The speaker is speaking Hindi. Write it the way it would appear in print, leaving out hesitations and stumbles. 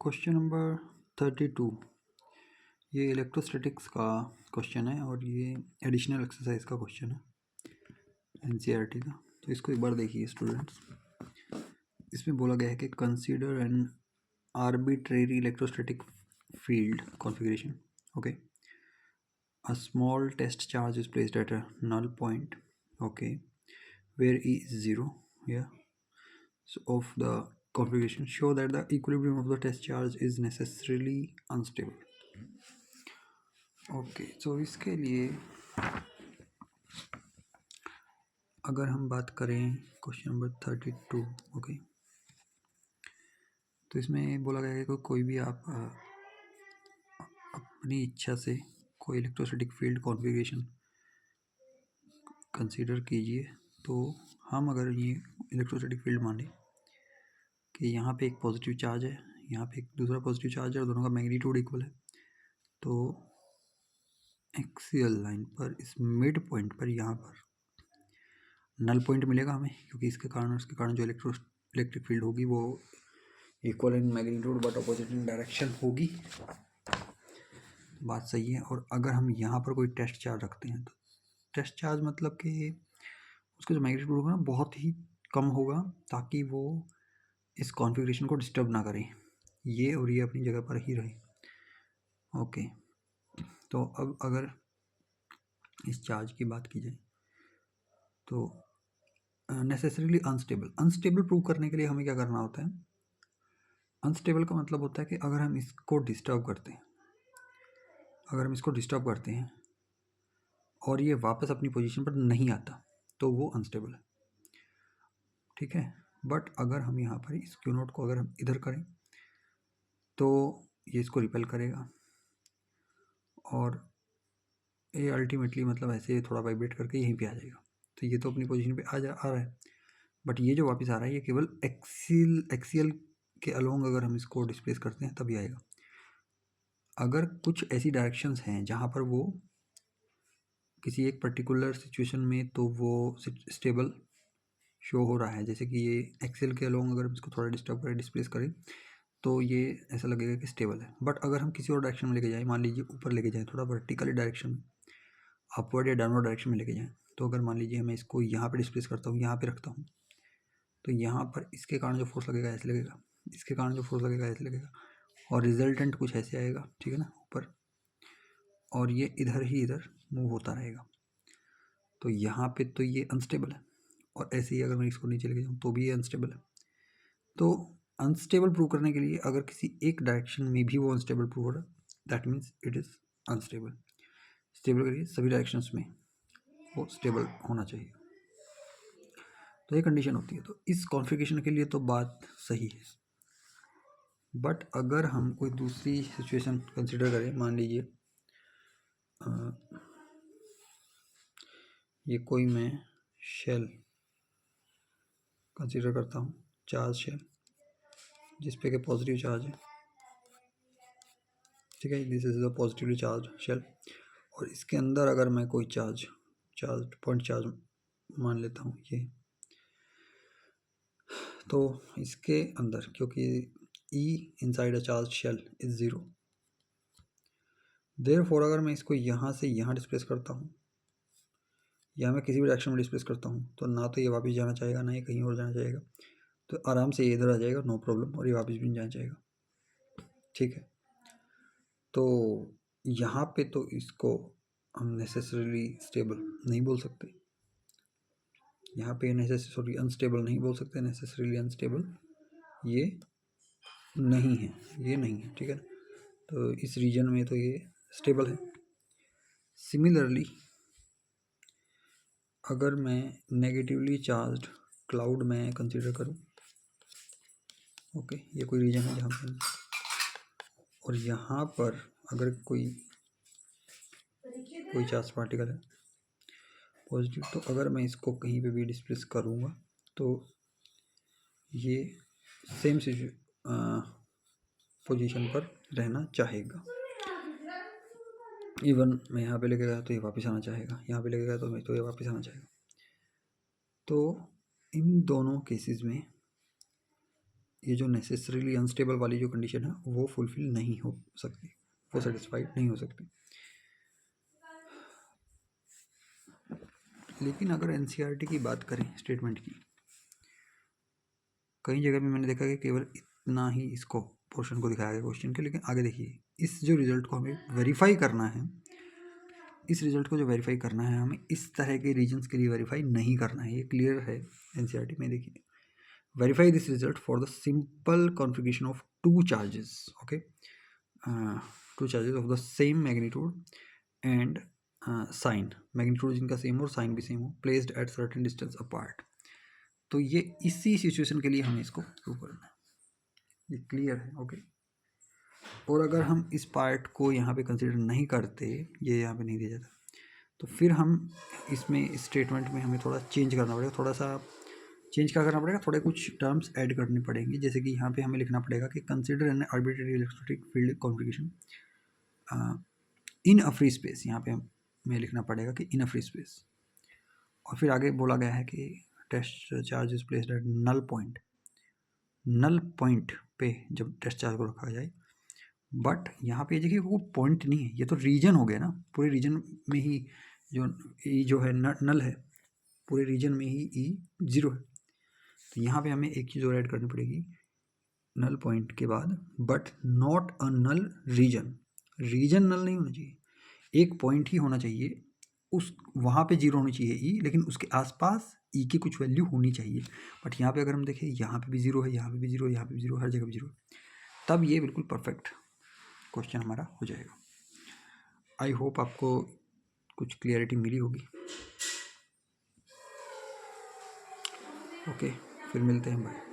क्वेश्चन नंबर 32 ये इलेक्ट्रोस्टैटिक्स का क्वेश्चन है और ये एडिशनल एक्सरसाइज का क्वेश्चन है एनसीईआरटी का। तो इसको एक बार देखिए स्टूडेंट्स। इसमें बोला गया है कि consider an arbitrary electrostatic field configuration. Okay, a small test charge is placed at a null point, okay, where E is 0, yeah. So of the configuration, show that the equilibrium of the test charge is necessarily unstable. Okay, तो इसके लिए अगर हम बात करें क्वेश्चन नंबर 32, ओके, तो इसमें बोला गया है कि कोई भी आप अपनी इच्छा से कोई इलेक्ट्रोस्टैटिक फील्ड कॉन्फ़िगरेशन कंसीडर कीजिए। तो हम अगर ये इलेक्ट्रोस्टैटिक फील्ड माने कि यहाँ पे एक पॉजिटिव चार्ज है, यहाँ पे एक दूसरा पॉजिटिव चार्ज है और दोनों का मैग्नीट्यूड इक्वल है, तो एक्सियल लाइन पर इस मिड पॉइंट पर यहाँ पर नल पॉइंट मिलेगा हमें, क्योंकि इसके कारण उसके कारण जो इलेक्ट्रिक फील्ड होगी वो equal in magnitude but opposite in direction होगी। बात सही है। और अगर हम यहाँ पर कोई टेस्ट चार्ज रखते हैं तो टेस्ट चार्ज मतलब कि उसका जो मैग्नीट्यूड होगा ना बहुत ही कम होगा, ताकि वो इस कॉन्फ़िगरेशन को डिस्टर्ब ना करें, ये और ये अपनी जगह पर ही रहे। ओके, तो अब अगर इस चार्ज की बात की जाए तो नेसेसरीली अनस्टेबल प्रूव करने के लिए हमें क्या करना होता है? अनस्टेबल का मतलब होता है कि अगर हम इसको डिस्टर्ब करते हैं, और ये वापस अपनी पोजीशन पर नहीं आता तो वो अनस्टेबल है, ठीक है। बट अगर हम यहाँ पर इस क्यू नोट को अगर हम इधर करें तो ये इसको रिपेल करेगा और ये अल्टीमेटली मतलब ऐसे थोड़ा वाइब्रेट करके यहीं पे आ जाएगा। तो ये तो अपनी पोजीशन पे आ रहा है, बट ये जो वापस आ रहा है ये केवल एक्सियल के अलोंग अगर हम इसको डिस्प्लेस करते हैं तभी आएगा। अगर कुछ ऐसी डायरेक्शंस हैं जहाँ पर वो किसी एक पर्टिकुलर सिचुएशन में तो वो स्टेबल शो हो रहा है, जैसे कि ये एक्सेल के अलोंग अगर हम इसको थोड़ा डिस्टर्ब करें, डिस्प्लेस करें, तो ये ऐसा लगेगा कि स्टेबल है। बट अगर हम किसी और डायरेक्शन में लेके जाएँ, मान लीजिए ऊपर लेके जाएँ, थोड़ा वर्टिकल डायरेक्शन में, अपवर्ड या डाउनवर्ड डायरेक्शन में लेके जाएँ, तो अगर मान लीजिए मैं इसको यहाँ पर डिस्प्लेस करता हूँ, यहाँ पर रखता हूँ, तो यहाँ पर इसके कारण जो फोर्स लगेगा ऐसे लगेगा, इसके कारण जो फोर्स लगेगा ऐसे लगेगा, और रिजल्टेंट कुछ ऐसे आएगा, ठीक है ना, ऊपर, और ये इधर ही इधर मूव होता रहेगा। तो यहाँ पे तो ये अनस्टेबल है, और ऐसे ही अगर मैं इसको नीचे लेके जाऊँ तो भी ये अनस्टेबल है। तो अनस्टेबल प्रूव करने के लिए अगर किसी एक डायरेक्शन में भी वो अनस्टेबल प्रूव हो रहा है, that means it is unstable. Stable करिए, सभी डायरेक्शंस में वो स्टेबल होना चाहिए, तो ये कंडीशन होती है। तो इस कॉन्फ़िगरेशन के लिए तो बात सही है। बट अगर हम कोई दूसरी सिचुएशन कंसिडर करें, मान लीजिए ये कोई मैं शेल कंसिडर करता हूँ, चार्ज शेल जिस पे के पॉजिटिव चार्ज है, ठीक है, this is the positively charge shell, और इसके अंदर अगर मैं कोई चार्ज पॉइंट चार्ज मान लेता हूँ ये, तो इसके अंदर क्योंकि E inside a charge shell is 0, therefore अगर मैं इसको यहाँ से यहाँ डिस्प्लेस करता हूँ या मैं किसी भी डायरेक्शन में डिस्प्लेस करता हूँ, तो ना तो ये वापस जाना चाहेगा ना ये कहीं और जाना चाहेगा, तो आराम से ये इधर आ जाएगा, नो प्रॉब्लम, और ये वापस भी नहीं जाना चाहेगा, ठीक है। तो यहाँ पे तो इसको हम नेसेसरीली स्टेबल नहीं बोल सकते, यहाँ पे नेसेसरी अनस्टेबल नहीं बोल सकते, नेसेसरीली अनस्टेबल ये नहीं है, ठीक है। तो इस रीजन में तो ये स्टेबल है। सिमिलरली अगर मैं नेगेटिवली चार्ज्ड क्लाउड में कंसीडर करूँ, ओके, ये कोई रीजन है जहाँ पर, और यहाँ पर अगर कोई चार्ज पार्टिकल है पॉजिटिव, तो अगर मैं इसको कहीं पे भी डिस्प्लेस करूँगा तो ये सेम पोजीशन पर रहना चाहेगा। इवन मैं यहाँ पे लेके गया तो ये वापस आना चाहेगा, यहाँ पे लेके गया तो ये वापस आना चाहेगा। तो इन दोनों केसेस में ये जो नेसेसरीली अनस्टेबल वाली जो कंडीशन है वो फुलफिल नहीं हो सकती, वो सेटिस्फाइड नहीं हो सकती। लेकिन अगर एनसीईआरटी की बात करें स्टेटमेंट की, कई जगह पे मैंने देखा कि केवल इतना ही इसको पोर्शन को दिखाया गया क्वेश्चन के। लेकिन आगे देखिए, इस जो रिजल्ट को हमें वेरीफाई करना है, इस रिजल्ट को जो वेरीफाई करना है हमें इस तरह के रीजन्स के लिए वेरीफाई नहीं करना है, ये क्लियर है एनसीईआरटी में। देखिए, verify this result for the simple configuration of two charges, okay, two charges of the same magnitude and sign, magnitude जिनका सेम हो और साइन भी सेम हो, placed at certain distance apart. तो ये इसी सिचुएशन के लिए हमें इसको प्रूव करना है, ये क्लियर है, ओके। और अगर हम इस पार्ट को यहाँ पे कंसिडर नहीं करते, ये यहाँ पे नहीं दिया जाता, तो फिर हम इसमें स्टेटमेंट में हमें थोड़ा चेंज करना पड़ेगा, थोड़ा सा चेंज क्या करना पड़ेगा, थोड़े कुछ टर्म्स ऐड करने पड़ेंगे। जैसे कि यहाँ पे हमें लिखना पड़ेगा कि consider an arbitrary electric field configuration in a free space, यहाँ पे हमें लिखना पड़ेगा कि इन अ फ्री स्पेस। और फिर आगे बोला गया है कि test charge is placed at null point, null point पे जब टेस्ट चार्ज को रखा जाए। बट यहाँ पे देखिए वो पॉइंट नहीं है, ये तो रीजन हो गया ना, पूरे रीजन में ही जो ई जो है नल है, पूरे रीजन में ही ई 0 है। तो यहाँ पे हमें एक चीज़ और ऐड करनी पड़ेगी नल पॉइंट के बाद, but not a null reason, reason null नहीं होना चाहिए, एक पॉइंट ही होना चाहिए, उस वहाँ पे 0 होनी चाहिए ई, लेकिन उसके आसपास ई की कुछ वैल्यू होनी चाहिए। बट यहाँ पे अगर हम देखें, यहाँ पे भी 0 है, यहाँ पे भी 0 है, यहाँ पे भी 0, हर जगह भी 0, तब ये बिल्कुल परफेक्ट क्वेश्चन हमारा हो जाएगा। आई होप आपको कुछ क्लियरिटी मिली होगी। ओके, फिर मिलते हैं, बाय।